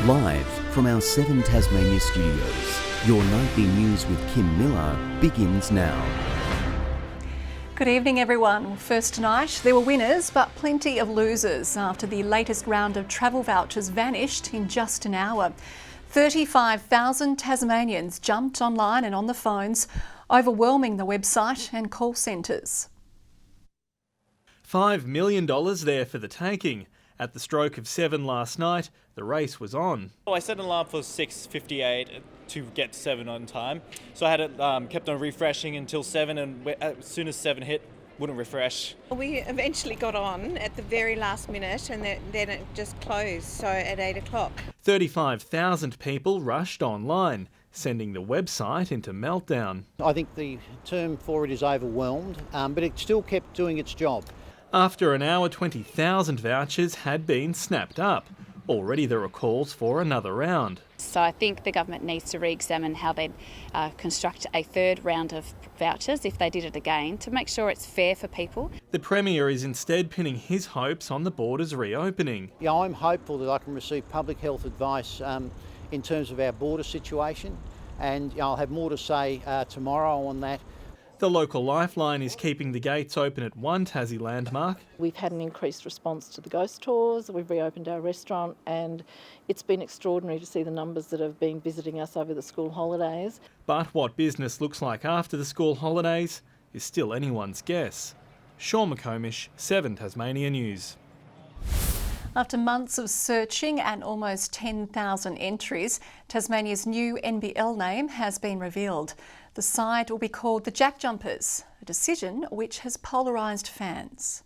Live from our 7 Tasmania studios, your nightly news with Kim Miller begins now. Good evening everyone. First tonight, there were winners but plenty of losers after the latest round of travel vouchers vanished in just an hour. 35,000 Tasmanians jumped online and on the phones, overwhelming the website and call centres. $5 million there for the taking. At the stroke of 7 last night, the race was on. I set an alarm for 6:58 to get to 7 on time. So I had it kept on refreshing until 7, and as soon as 7 hit, wouldn't refresh. We eventually got on at the very last minute and then it just closed, so at 8 o'clock. 35,000 people rushed online, sending the website into meltdown. I think the term for it is overwhelmed, but it still kept doing its job. After an hour, 20,000 vouchers had been snapped up. Already there are calls for another round. So I think the government needs to re-examine how they'd construct a third round of vouchers if they did it again to make sure it's fair for people. The Premier is instead pinning his hopes on the borders reopening. Yeah, I'm hopeful that I can receive public health advice in terms of our border situation, and I'll have more to say tomorrow on that. The local lifeline is keeping the gates open at one Tassie landmark. We've had an increased response to the ghost tours, we've reopened our restaurant, and it's been extraordinary to see the numbers that have been visiting us over the school holidays. But what business looks like after the school holidays is still anyone's guess. Sean McComish, 7 Tasmania News. After months of searching and almost 10,000 entries, Tasmania's new NBL name has been revealed. The side will be called the Jack Jumpers, a decision which has polarised fans.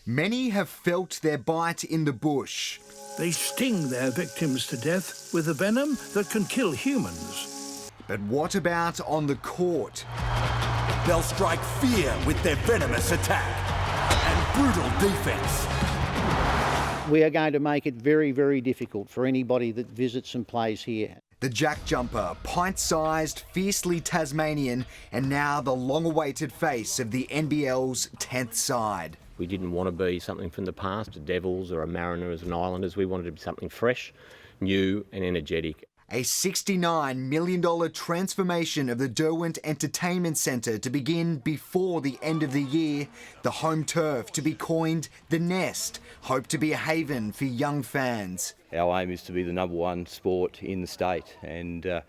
Many have felt their bite in the bush. They sting their victims to death with a venom that can kill humans. But what about on the court? They'll strike fear with their venomous attack and brutal defence. We are going to make it very, very difficult for anybody that visits and plays here. The Jack Jumper, pint-sized, fiercely Tasmanian, and now the long-awaited face of the NBL's 10th side. We didn't want to be something from the past, a Devils or a Mariners and Islanders. We wanted to be something fresh, new and energetic. A $69 million transformation of the Derwent Entertainment Centre to begin before the end of the year. The home turf to be coined The Nest, hoped to be a haven for young fans. Our aim is to be the #1 sport in the state, and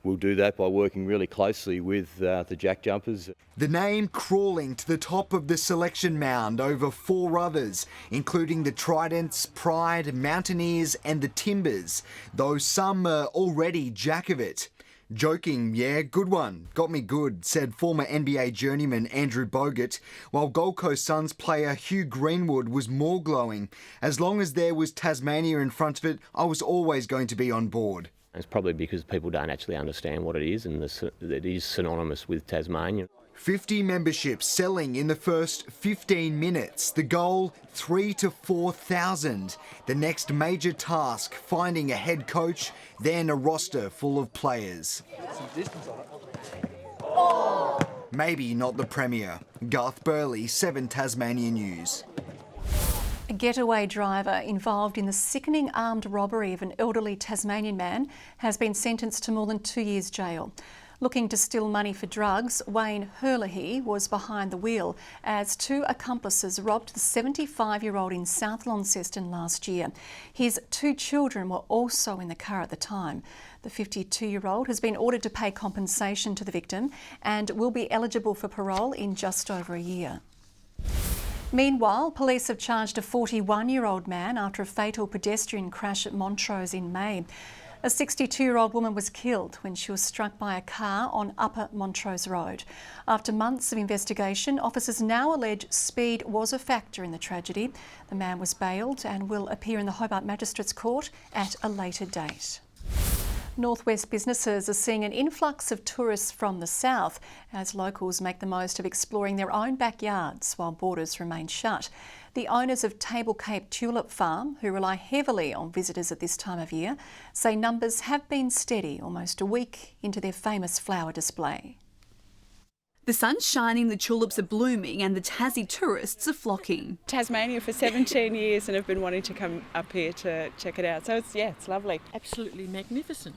we'll do that by working really closely with the Jack Jumpers. The name crawling to the top of the selection mound over 4 others, including the Tridents, Pride, Mountaineers and the Timbers, though some are already jack of it. Joking, yeah, good one. Got me good, said former NBA journeyman Andrew Bogut, while Gold Coast Suns player Hugh Greenwood was more glowing. As long as there was Tasmania in front of it, I was always going to be on board. It's probably because people don't actually understand what it is, and it is synonymous with Tasmania. 50 memberships selling in the first 15 minutes. The goal, 3,000 to 4,000. The next major task, finding a head coach, then a roster full of players. Maybe not the Premier. Garth Burley, 7 Tasmania News. A getaway driver involved in the sickening armed robbery of an elderly Tasmanian man has been sentenced to more than 2 years jail. Looking to steal money for drugs, Wayne Herlihy was behind the wheel as 2 accomplices robbed the 75-year-old in South Launceston last year. His 2 children were also in the car at the time. The 52-year-old has been ordered to pay compensation to the victim and will be eligible for parole in just over a year. Meanwhile, police have charged a 41-year-old man after a fatal pedestrian crash at Montrose in May. A 62-year-old woman was killed when she was struck by a car on Upper Montrose Road. After months of investigation, officers now allege speed was a factor in the tragedy. The man was bailed and will appear in the Hobart Magistrates Court at a later date. Northwest businesses are seeing an influx of tourists from the south as locals make the most of exploring their own backyards while borders remain shut. The owners of Table Cape Tulip Farm, who rely heavily on visitors at this time of year, say numbers have been steady almost a week into their famous flower display. The sun's shining, the tulips are blooming and the Tassie tourists are flocking. Tasmania for 17 years and have been wanting to come up here to check it out. So it's lovely. Absolutely magnificent.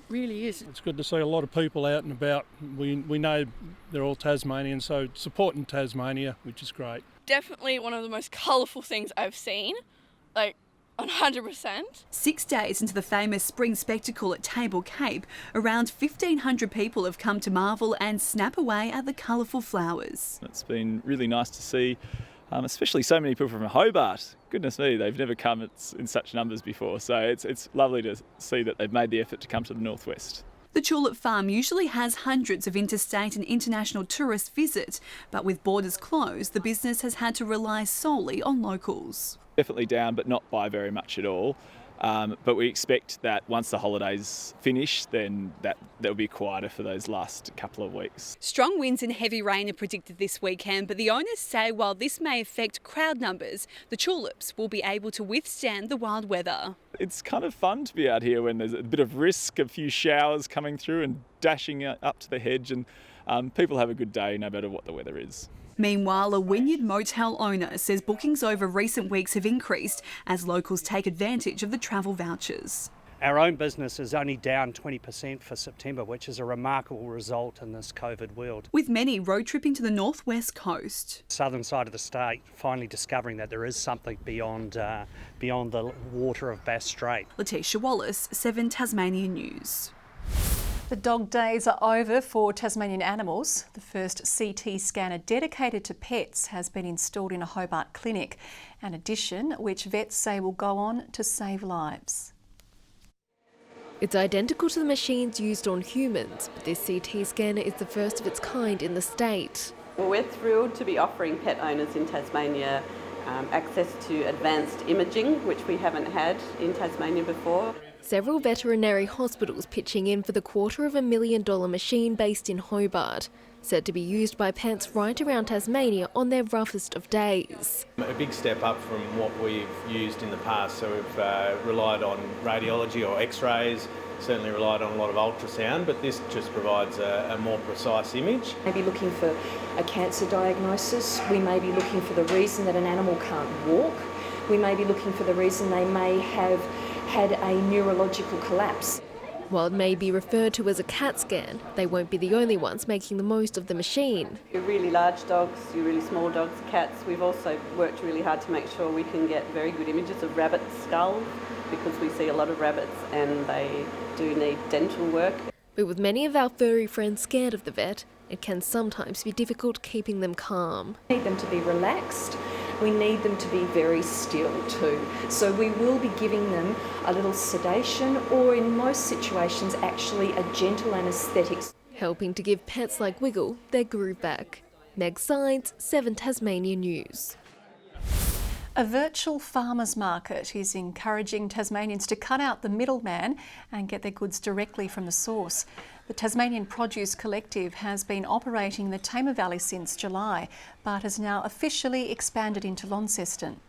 Really is. It's good to see a lot of people out and about. We know they're all Tasmanian, so supporting Tasmania, which is great. Definitely one of the most colourful things I've seen, like 100%. 6 days into the famous spring spectacle at Table Cape, around 1,500 people have come to marvel and snap away at the colourful flowers. It's been really nice to see, especially so many people from Hobart. Goodness me, they've never come in such numbers before, so it's lovely to see that they've made the effort to come to the northwest. The tulip farm usually has hundreds of interstate and international tourists visit, but with borders closed, the business has had to rely solely on locals. Definitely down, but not by very much at all. But we expect that once the holidays finish, then that'll be quieter for those last couple of weeks. Strong winds and heavy rain are predicted this weekend, but the owners say while this may affect crowd numbers, the tulips will be able to withstand the wild weather. It's kind of fun to be out here when there's a bit of risk, a few showers coming through and dashing up to the hedge, and people have a good day no matter what the weather is. Meanwhile, a Wynyard motel owner says bookings over recent weeks have increased as locals take advantage of the travel vouchers. Our own business is only down 20% for September, which is a remarkable result in this COVID world. With many road tripping to the northwest coast. Southern side of the state finally discovering that there is something beyond the water of Bass Strait. Letitia Wallace, 7 Tasmanian News. The dog days are over for Tasmanian animals. The first CT scanner dedicated to pets has been installed in a Hobart clinic, an addition which vets say will go on to save lives. It's identical to the machines used on humans, but this CT scanner is the first of its kind in the state. Well, we're thrilled to be offering pet owners in Tasmania access to advanced imaging, which we haven't had in Tasmania before. Several veterinary hospitals pitching in for the $250,000 machine based in Hobart, said to be used by pets right around Tasmania on their roughest of days. A big step up from what we've used in the past, so we've relied on radiology or x-rays, certainly relied on a lot of ultrasound, but this just provides a more precise image. Maybe looking for a cancer diagnosis, we may be looking for the reason that an animal can't walk, we may be looking for the reason they may have had a neurological collapse. While it may be referred to as a CAT scan, they won't be the only ones making the most of the machine. Your really large dogs, your really small dogs, cats, we've also worked really hard to make sure we can get very good images of rabbit skulls because we see a lot of rabbits and they do need dental work. But with many of our furry friends scared of the vet, it can sometimes be difficult keeping them calm. We need them to be relaxed. We need them to be very still too. So we will be giving them a little sedation or in most situations actually a gentle anaesthetic. Helping to give pets like Wiggle their groove back. Meg Sides, 7 Tasmania News. A virtual farmers market is encouraging Tasmanians to cut out the middleman and get their goods directly from the source. The Tasmanian Produce Collective has been operating in the Tamar Valley since July, but has now officially expanded into Launceston.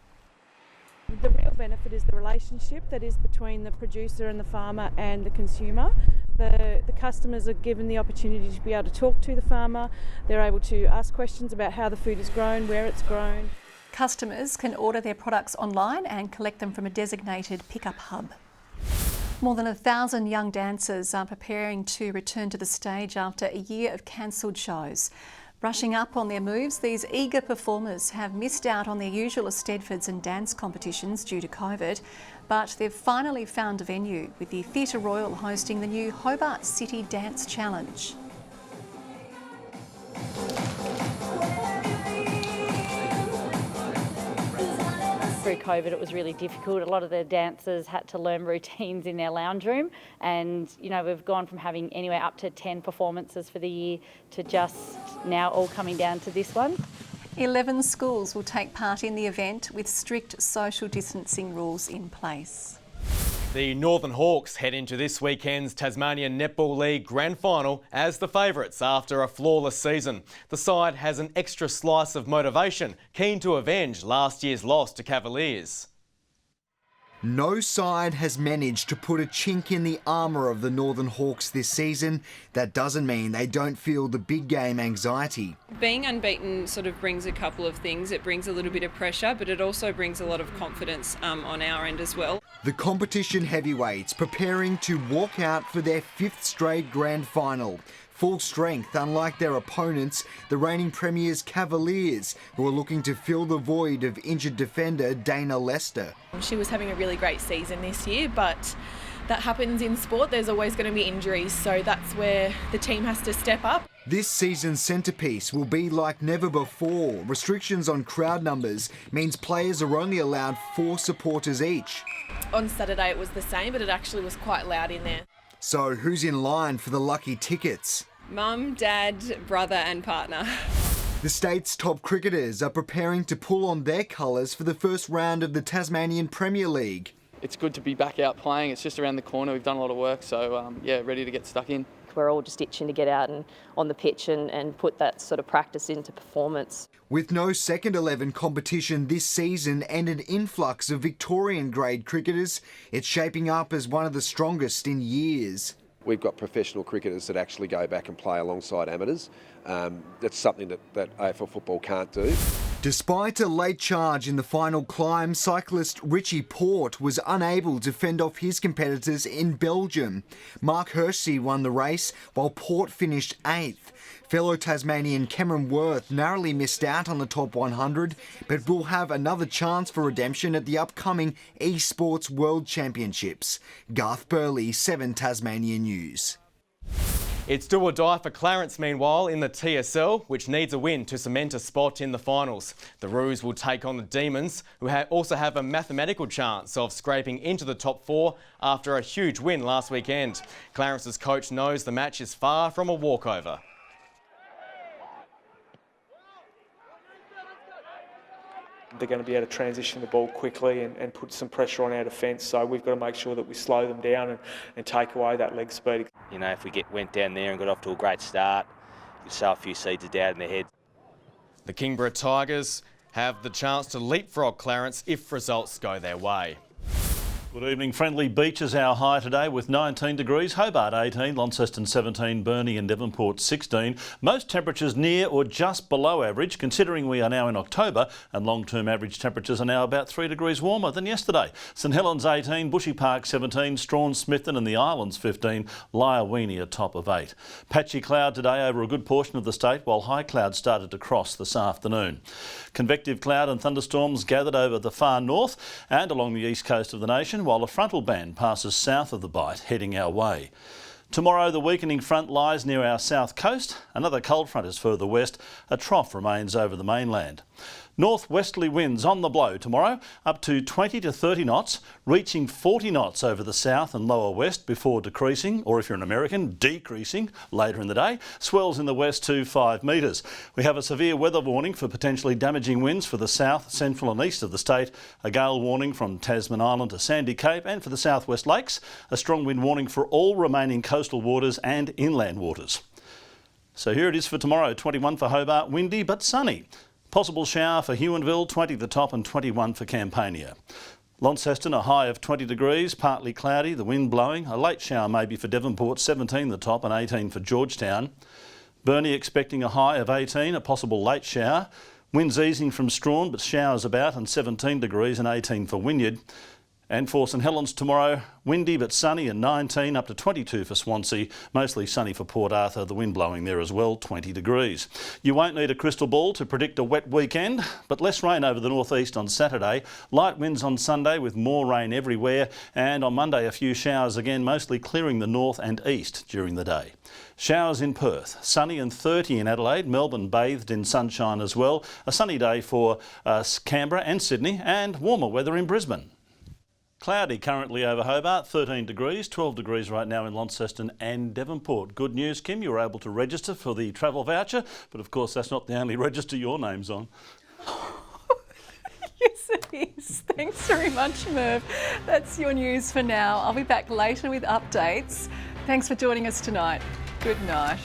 The real benefit is the relationship that is between the producer and the farmer and the consumer. The customers are given the opportunity to be able to talk to the farmer. They're able to ask questions about how the food is grown, where it's grown. Customers can order their products online and collect them from a designated pickup hub. More than 1,000 young dancers are preparing to return to the stage after a year of cancelled shows. Brushing up on their moves, these eager performers have missed out on their usual Eisteddfods and dance competitions due to COVID, but they've finally found a venue, with the Theatre Royal hosting the new Hobart City Dance Challenge. Through COVID, it was really difficult. A lot of the dancers had to learn routines in their lounge room, and we've gone from having anywhere up to 10 performances for the year to just now all coming down to this one. 11 schools will take part in the event with strict social distancing rules in place. The Northern Hawks head into this weekend's Tasmanian Netball League Grand Final as the favourites after a flawless season. The side has an extra slice of motivation, keen to avenge last year's loss to Cavaliers. No side has managed to put a chink in the armour of the Northern Hawks this season. That doesn't mean they don't feel the big game anxiety. Being unbeaten sort of brings a couple of things. It brings a little bit of pressure, but it also brings a lot of confidence on our end as well. The competition heavyweights preparing to walk out for their 5th straight grand final. Full strength, unlike their opponents, the reigning premiers Cavaliers, who are looking to fill the void of injured defender Dana Lester. She was having a really great season this year, but that happens in sport. There's always going to be injuries, so that's where the team has to step up. This season's centrepiece will be like never before. Restrictions on crowd numbers means players are only allowed 4 supporters each. On Saturday it was the same, but it actually was quite loud in there. So who's in line for the lucky tickets? Mum, dad, brother and partner. The state's top cricketers are preparing to pull on their colours for the first round of the Tasmanian Premier League. It's good to be back out playing. It's just around the corner. We've done a lot of work, so yeah, ready to get stuck in. We're all just itching to get out and on the pitch and put that sort of practice into performance. With no second 11 competition this season and an influx of Victorian grade cricketers, it's shaping up as one of the strongest in years. We've got professional cricketers that actually go back and play alongside amateurs. That's something that AFL football can't do. Despite a late charge in the final climb, cyclist Richie Port was unable to fend off his competitors in Belgium. Mark Hershey won the race, while Port finished 8th. Fellow Tasmanian Cameron Worth narrowly missed out on the top 100, but will have another chance for redemption at the upcoming Esports World Championships. Garth Burley, 7 Tasmanian News. It's do or die for Clarence, meanwhile, in the TSL, which needs a win to cement a spot in the finals. The Roos will take on the Demons, who also have a mathematical chance of scraping into the top 4 after a huge win last weekend. Clarence's coach knows the match is far from a walkover. They're going to be able to transition the ball quickly and put some pressure on our defence, so we've got to make sure that we slow them down and take away that leg speed. You know, if we went down there and got off to a great start, you'd sow a few seeds of doubt in their head. The Kingborough Tigers have the chance to leapfrog Clarence if results go their way. Good evening. Friendly beaches our high today with 19 degrees. Hobart 18, Launceston 17, Burnie and Devonport 16. Most temperatures near or just below average, considering we are now in October and long-term average temperatures are now about 3 degrees warmer than yesterday. St Helens 18, Bushy Park 17, Strawn, Smithton and the Islands 15, Lyawini a top of 8. Patchy cloud today over a good portion of the state, while high cloud started to cross this afternoon. Convective cloud and thunderstorms gathered over the far north and along the east coast of the nation, while a frontal band passes south of the Bight, heading our way. Tomorrow, the weakening front lies near our south coast. Another cold front is further west. A trough remains over the mainland. Northwesterly winds on the blow tomorrow, up to 20 to 30 knots, reaching 40 knots over the south and lower west before decreasing, or if you're an American, decreasing later in the day. Swells in the west to 5 metres. We have a severe weather warning for potentially damaging winds for the south, central and east of the state. A gale warning from Tasman Island to Sandy Cape and for the southwest lakes. A strong wind warning for all remaining coastal waters and inland waters. So here it is for tomorrow, 21 for Hobart, windy but sunny. Possible shower for Huonville, 20 the top and 21 for Campania. Launceston, a high of 20 degrees, partly cloudy, the wind blowing. A late shower maybe for Devonport, 17 the top and 18 for Georgetown. Burnie expecting a high of 18, a possible late shower. Winds easing from Strawn but showers about and 17 degrees and 18 for Wynyard. And for St Helens tomorrow, windy but sunny and 19 up to 22 for Swansea. Mostly sunny for Port Arthur, the wind blowing there as well, 20 degrees. You won't need a crystal ball to predict a wet weekend, but less rain over the northeast on Saturday. Light winds on Sunday with more rain everywhere, and on Monday a few showers again, mostly clearing the north and east during the day. Showers in Perth, sunny and 30 in Adelaide, Melbourne bathed in sunshine as well. A sunny day for Canberra and Sydney, and warmer weather in Brisbane. Cloudy currently over Hobart, 13 degrees, 12 degrees right now in Launceston and Devonport. Good news, Kim, you were able to register for the travel voucher, but of course that's not the only register your name's on. Yes, it is. Thanks very much, Merv. That's your news for now. I'll be back later with updates. Thanks for joining us tonight. Good night.